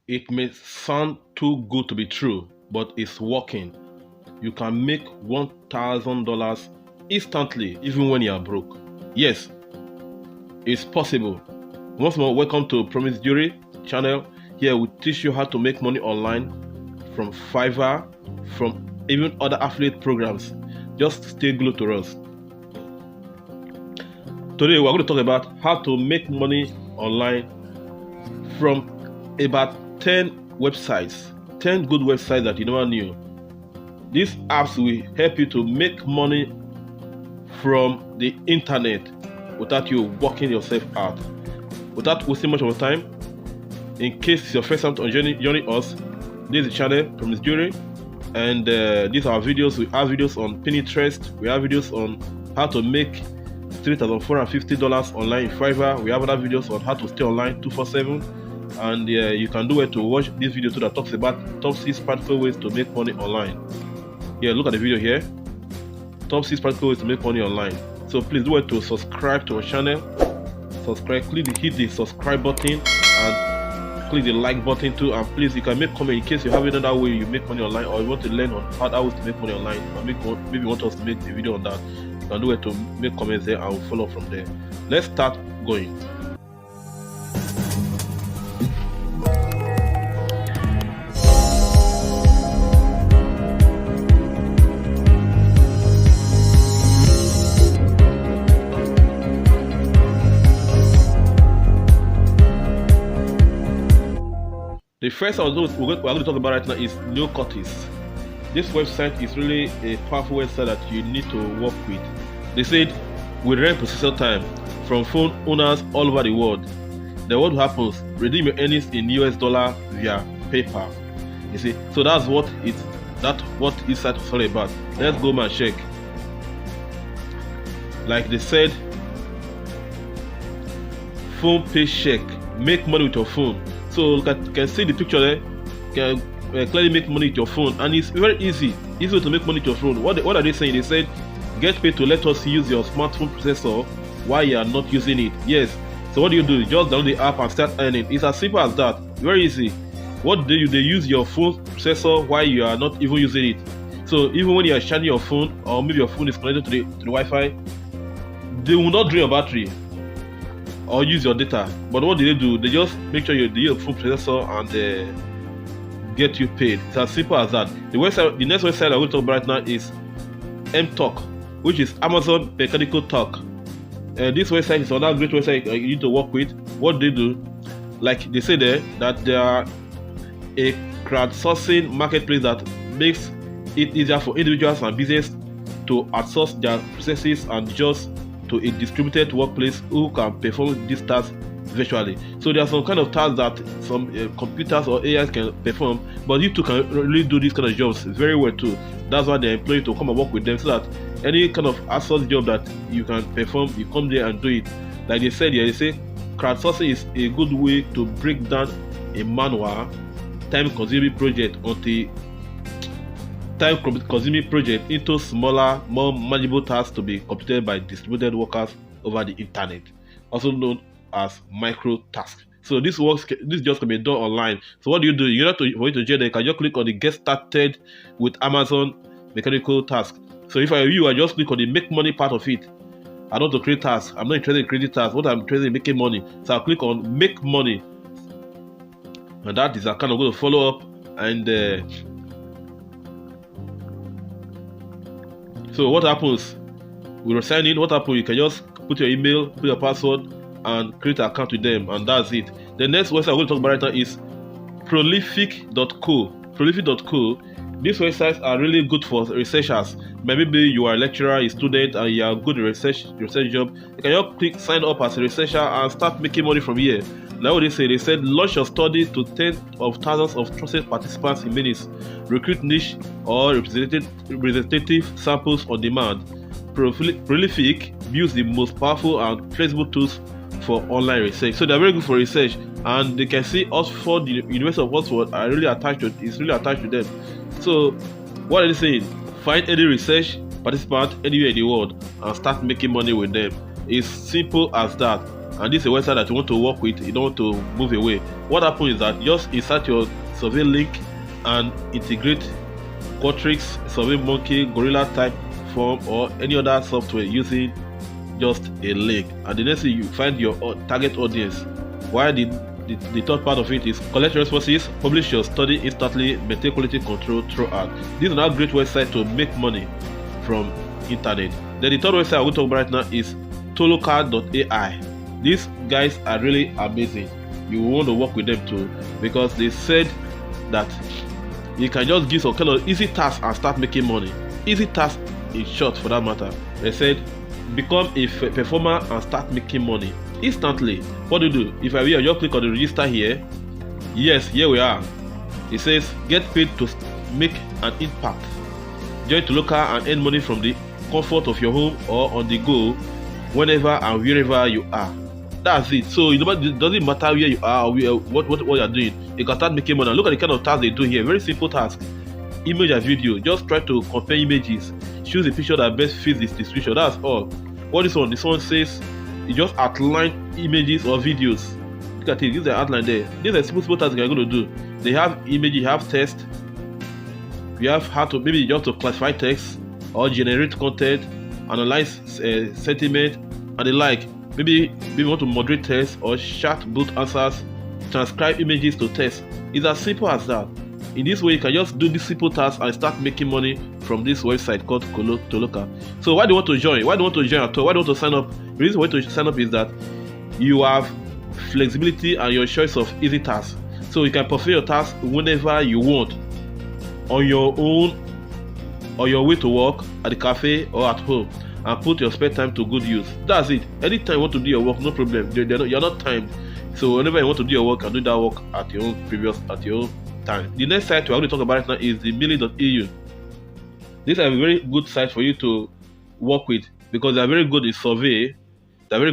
It may sound too good to be true, but it's working. You can make $1,000 instantly, even when you are broke. Yes, it's possible. Once more, welcome to Promise Jury channel. Here we teach you how to make money online from Fiverr, from even other affiliate programs. Just stay glued to us. Today we're going to talk about how to make money online from about 10 websites, 10 good websites that you never knew. These apps will help you to make money from the internet without you working yourself out. Without wasting much of your time, in case it's your first time to joining us, this is the channel Promise Jury, and these are our videos. We have videos on Pinterest, we have videos on how to make $3,450 online in Fiverr. We have other videos on how to stay online 247, and you can do it to watch this video too that talks about top 6 practical ways to make money online. Yeah, look at the video here. Top 6 practical ways to make money online. So please do it to subscribe to our channel. Subscribe, hit the subscribe button and click the like button too. And please, you can make comment in case you have another way you make money online, or you want to learn on how ways to make money online, or maybe you want us to make a video on that. You can do it to make comments there and we'll follow from there. Let's start going. The first we're going to talk about right now is No Curtis. This website is really a powerful website that you need to work with. They said we rent processor time from phone owners all over the world. Then what happens? Redeem your earnings in US dollar via PayPal. You see, so that's what this site is all about. Let's go and check. Like they said, phone pay check. Make money with your phone. So you can see the picture there. You can clearly make money with your phone, and it's very easy to make money with your phone. What are they saying? They said get paid to let us use your smartphone processor while you are not using it. Yes. So what do? You just download the app and start earning. It's as simple as that. Very easy. What do? They use your phone processor while you are not even using it. So even when you are charging your phone, or maybe your phone is connected to the Wi-Fi, they will not drain your battery or use your data. But what do? They just make sure you use your phone processor and get you paid. It's as simple as that. The next website I'm going to talk about right now is MTalk, which is Amazon Mechanical Talk. This website is another great website you need to work with. What they do, like they say there, that they are a crowdsourcing marketplace that makes it easier for individuals and business to outsource their processes and just to a distributed workplace who can perform these tasks virtually. So there are some kind of tasks that some computers or AIs can perform, but you too can really do these kind of jobs very well too. That's why they employ you to come and work with them, so that any kind of outsourced job that you can perform, you come there and do it. Like they said here, they say crowdsourcing is a good way to break down a manual, time-consuming project into smaller, more manageable tasks to be completed by distributed workers over the internet, also known as micro tasks. So this just can be done online. So what do? You have to, for you to join, you can just click on the Get Started with Amazon Mechanical Task. So if I just click on the Make Money part of it. I don't want to create tasks. I'm not interested in creating tasks. What I'm interested in making money. So I'll click on Make Money, and that is I'm kind of going to follow up. And so what happens? We sign in. What happens? You can just put your email, put your password, and create an account with them, and that's it. The next website I'm going to talk about right now is prolific.co. Prolific.co. These websites are really good for researchers. Maybe you are a lecturer, a student, and you are good at research job. You can just click sign up as a researcher and start making money from here. Like what they say, they said launch your study to tens of thousands of trusted participants in minutes. Recruit niche or representative samples on demand. Prolific builds the most powerful and flexible tools for online research. So they're very good for research, and they can see Oxford, the University of Oxford, are really attached to them. So what are they saying? Find any research participant anywhere in the world and start making money with them. It's simple as that. and this is a website that you want to work with, you don't want to move away. What happens is that just insert your survey link and integrate Qualtrics, SurveyMonkey, Gorilla type form, or any other software using just a link. And the next thing, you find your target audience. While the third part of it is collect responses, publish your study instantly, maintain quality control throughout. This is another great website to make money from internet. Then the third website I'm going to talk about right now is toloka.ai. These guys are really amazing. You want to work with them too, because they said that you can just give some kind of easy task and start making money. Easy task in short, for that matter. They said become a performer and start making money instantly. What do you do? If I will, just click on the register here. Yes, here we are. It says get paid to make an impact. Join Toloka and earn money from the comfort of your home or on the go, whenever and wherever you are. That's it. So it doesn't matter where you are or what you're doing. You can start making money. Look at the kind of tasks they do here. Very simple task. Image and video. Just try to compare images. Choose a picture that best fits this description. That's all. What this one? This one says you just outline images or videos. Look at it. This is the outline there. These are simple tasks you're going to do. They have image, you have text. You have how to maybe just to classify text or generate content, analyze sentiment, and the like. Maybe you want to moderate text or chat bot answers, transcribe images to text. It's as simple as that. In this way, you can just do this simple task and start making money from this website called Toloka. So why do you want to join? Why do you want to join at all? Why do you want to sign up? The reason why to sign up is that you have flexibility and your choice of easy tasks. So you can perform your task whenever you want, on your own, on your way to work, at the cafe, or at home, and put your spare time to good use. That's it. Anytime you want to do your work, no problem. You're not timed. So whenever you want to do your work, you can do that work at your own time. The next site we're going to talk about right now is the milli.eu. These are a very good site for you to work with because they're very good in survey. They'll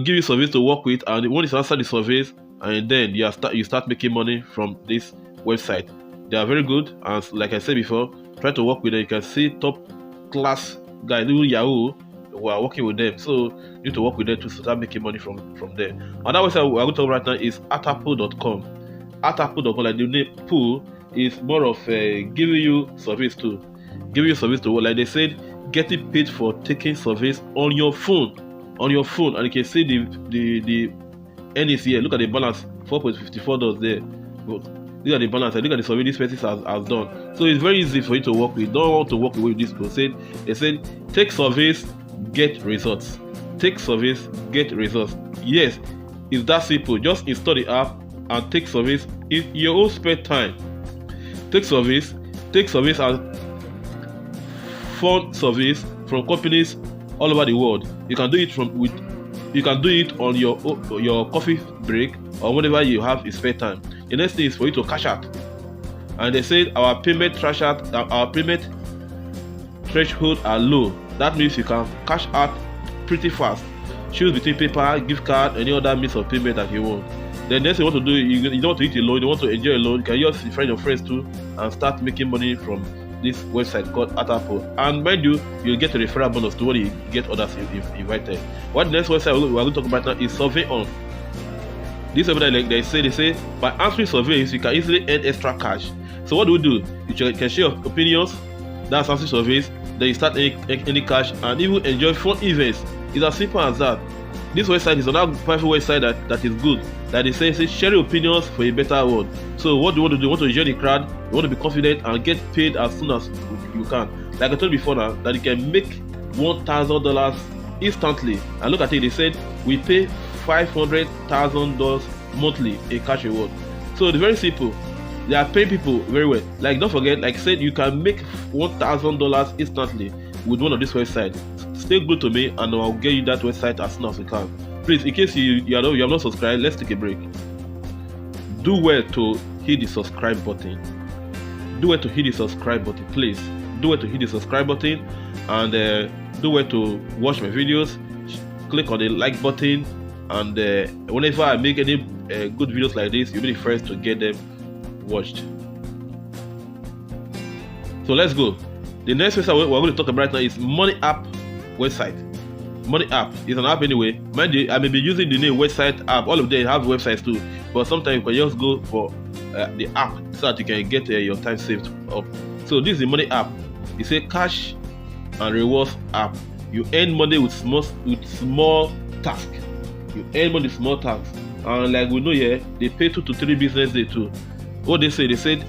give you surveys to work with, and when you answer the surveys, and then you start making money from this website. They are very good, and like I said before, try to work with them. You can see top class guys, even Yahoo, who are working with them. So you need to work with them to start making money from there. Another website we're going to talk right now is atapo.com. Atapo.com, like the name pool, is more of giving you service to work. Like they said, getting paid for taking surveys on your phone, and you can see the earnings here. Look at the balance, $4.54 there. Look at the balance. Look at the survey this person has done. So it's very easy for you to work with. Don't want to work with this people. They said take surveys, get results. Take surveys, get results. Yes, it's that simple. Just install the app and take surveys in your own spare time. Take surveys and fund surveys from companies all over the world. You can do it on your coffee break or whenever you have a spare time. The next thing is for you to cash out. And they said our payment threshold are low. That means you can cash out pretty fast. Choose between PayPal, gift card, any other means of payment that you want. Then next thing you want to do, you don't want to eat alone, you want to enjoy alone, you can just invite your friends too and start making money from this website called Atapo. And mind you, you'll get a referral bonus to when you get others invited. What the next website we're going to talk about now is SurveyOn. This website, like they say, by answering surveys, you can easily earn extra cash. So what do we do? You can share your opinions, that's answering surveys, then you start any cash and even enjoy fun events. It's as simple as that. This website is another powerful website that is good. That they say share your opinions for a better world. So what do you want to do? You want to enjoy the crowd, you want to be confident and get paid as soon as you can. Like I told you before now, that you can make $1,000 instantly. And look at it, they said we pay $500,000 monthly in cash reward. So it's very simple. They are paying people very well. Like don't forget, like I said, you can make $1,000 instantly with one of these websites. Stay good to me and I'll get you that website as soon as we can. Please, in case you have not subscribed, let's take a break. Do well to hit the subscribe button. Please. Do well to hit the subscribe button and do well to watch my videos. Click on the like button, and whenever I make any good videos like this, you'll be the first to get them watched. So let's go. The next website we're going to talk about right now is Money App website. money app. It's an app anyway. Mind you, I may be using the name website app. All of them have websites too, but sometimes you can just go for the app so that you can get your time saved up. So this is the money app. It's a cash and rewards app. You earn money with small tasks. You earn money with small tasks, and like we know here, they pay 2 to 3 business days too. What they said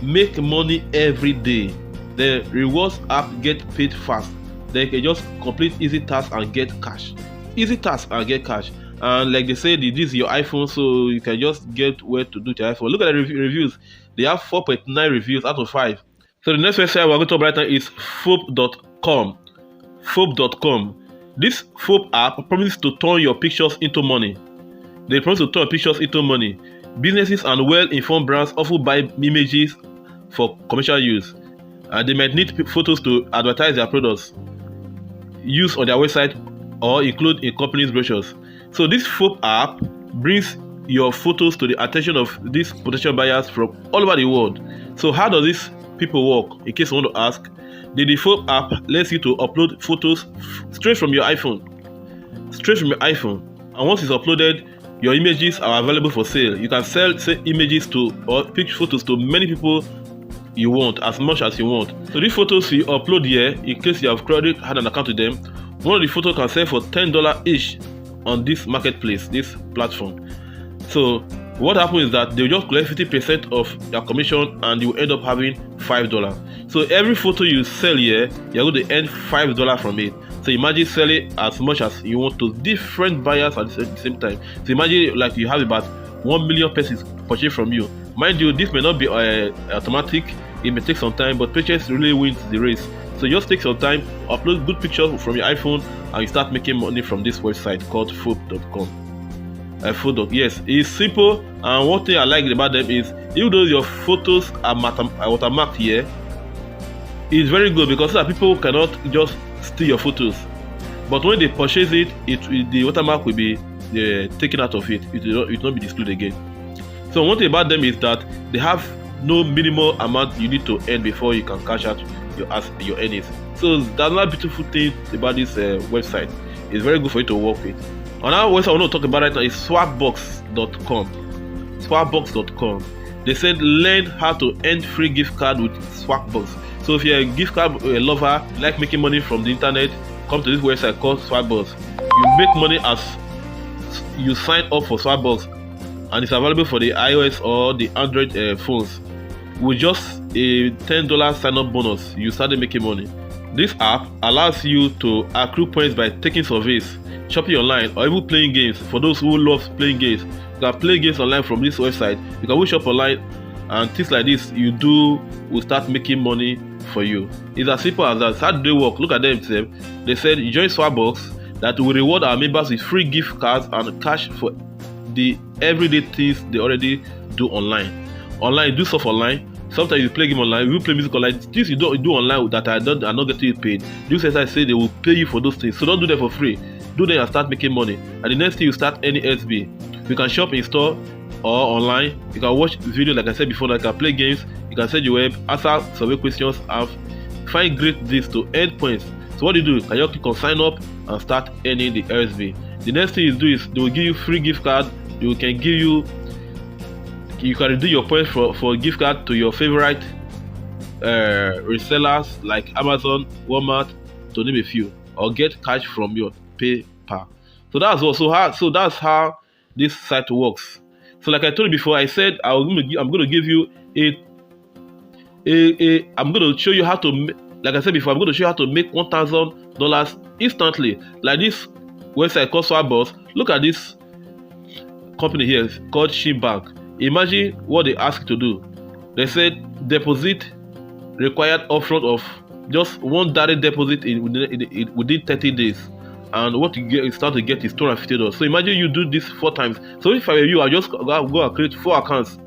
make money every day. The rewards app get paid fast. They can just complete easy tasks and get cash. Easy tasks and get cash. And like they said, this is your iPhone, so you can just get where to do your iPhone. Look at the reviews. They have 4.9 reviews out of 5. So the next website we're going to talk about right now is fob.com. Fob.com. This Fob app promises to turn your pictures into money. They promise to turn pictures into money. Businesses and well-informed brands often buy images for commercial use, and they might need photos to advertise their products, use on their website, or include in companies' brochures. So this Fob app brings your photos to the attention of these potential buyers from all over the world. So how does this people work? In case you want to ask, the Fob app lets you to upload photos straight from your iPhone. And once it's uploaded, your images are available for sale. You can sell images to or pick photos to many people you want, as much as you want. So these photos you upload here, in case you have already had an account with them, one of the photos can sell for $10 each on this marketplace, this platform. So what happens is that they'll just collect 50% of your commission, and you end up having $5. So every photo you sell here, you're going to earn $5 from it. So imagine selling as much as you want to different buyers at the same time. So imagine like you have about 1 million persons purchase from you. Mind you, this may not be automatic. It may take some time, but patience really wins the race. So just take some time, upload good pictures from your iPhone, and you start making money from this website called fob.com. Yes, it's simple, and one thing I like about them is, even though your photos are watermarked here, it's very good because so that people cannot just steal your photos. But when they purchase it, the watermark will be taken out of it. It will not be displayed again. So one thing about them is that they have no minimal amount you need to earn before you can cash out your earnings. So that's another beautiful thing about this website. It's very good for you to work with. Another website I want to talk about right now is swagbox.com. Swagbox.com. They said learn how to earn free gift card with Swagbox. So if you're a gift card lover, like making money from the internet, come to this website called Swagbox. You make money as you sign up for Swagbox, and it's available for the iOS or the Android phones. With just a $10 sign-up bonus, you started making money. This app allows you to accrue points by taking surveys, shopping online, or even playing games. For those who love playing games, you can play games online from this website. You can shop online, and things like this you do will start making money for you. It's as simple as that. How do they work? Look at them. They said join Swagbox that will reward our members with free gift cards and cash for the everyday things they already do online. Do stuff online. Sometimes you play game online, you play music online. Things you don't do online that are not getting you paid. This website say they will pay you for those things. So don't do them for free. Do them and start making money. And the next thing you start any SB. You can shop in store or online. You can watch videos like I said before. Like you can play games. You can send your web, answer survey questions, and find great deals to earn points. So what do? You can just click on sign up and start earning the SB. The next thing you do is they will give you free gift card. You can redeem your points for a gift card to your favorite resellers like Amazon, Walmart, to name a few, or get cash from your PayPal. So that's how this site works. So like I told you before, I said I'm going to give you I'm going to show you how to, like I said before, I'm going to show you how to make $1,000 instantly. Like this website called Swagbox. Look at this company here called Shin Bank. Imagine what they ask you to do. They said deposit required upfront of just one direct deposit within 30 days, and what you start to get is $250. So imagine you do this 4 times. So if I were you, I'll just go and create 4 accounts.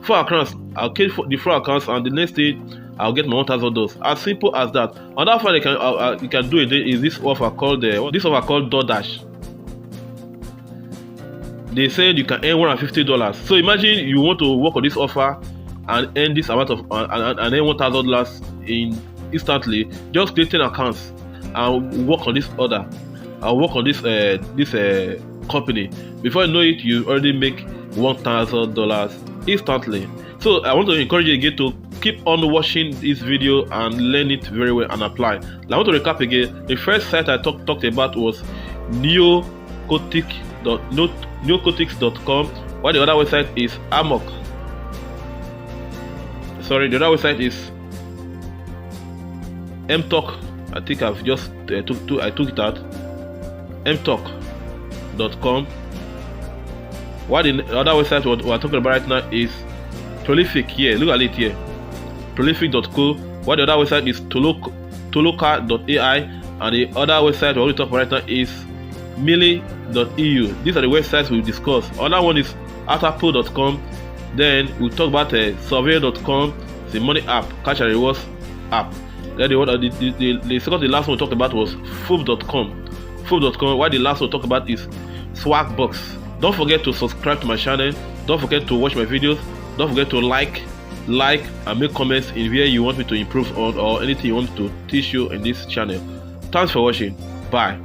I'll create the 4 accounts, and the next day I'll get my $1,000. As simple as that. Another one you can do it is this offer called DoorDash. They said you can earn $150. So imagine you want to work on this offer and earn this amount of and earn $1,000 instantly. Just create 10 accounts and work on this order. and work on this company. Before you know it, you already make $1,000 instantly. So I want to encourage you again to keep on watching this video and learn it very well and apply. Now, I want to recap again. The first site I talked about was neocotics.com, while the other website is Amok. Sorry, the other website is mtalk. I think I've just I took it out. mtalk.com. While the other website we're talking about right now is Prolific. Here, look at it here. Prolific.co. While the other website is Toloka.ai, and the other website we're going to talk about right now is Millie.eu. These are the websites we'll discuss. Another one is Atapo.com. Then we'll talk about Surveyor.com. It's a money app, cash and rewards app. Then the last one we talked about was Food.com. Food.com. While the last one we talked about is Swagbox. Don't forget to subscribe to my channel. Don't forget to watch my videos. Don't forget to like and make comments in where you want me to improve on, or anything you want to teach you in this channel. Thanks for watching. Bye.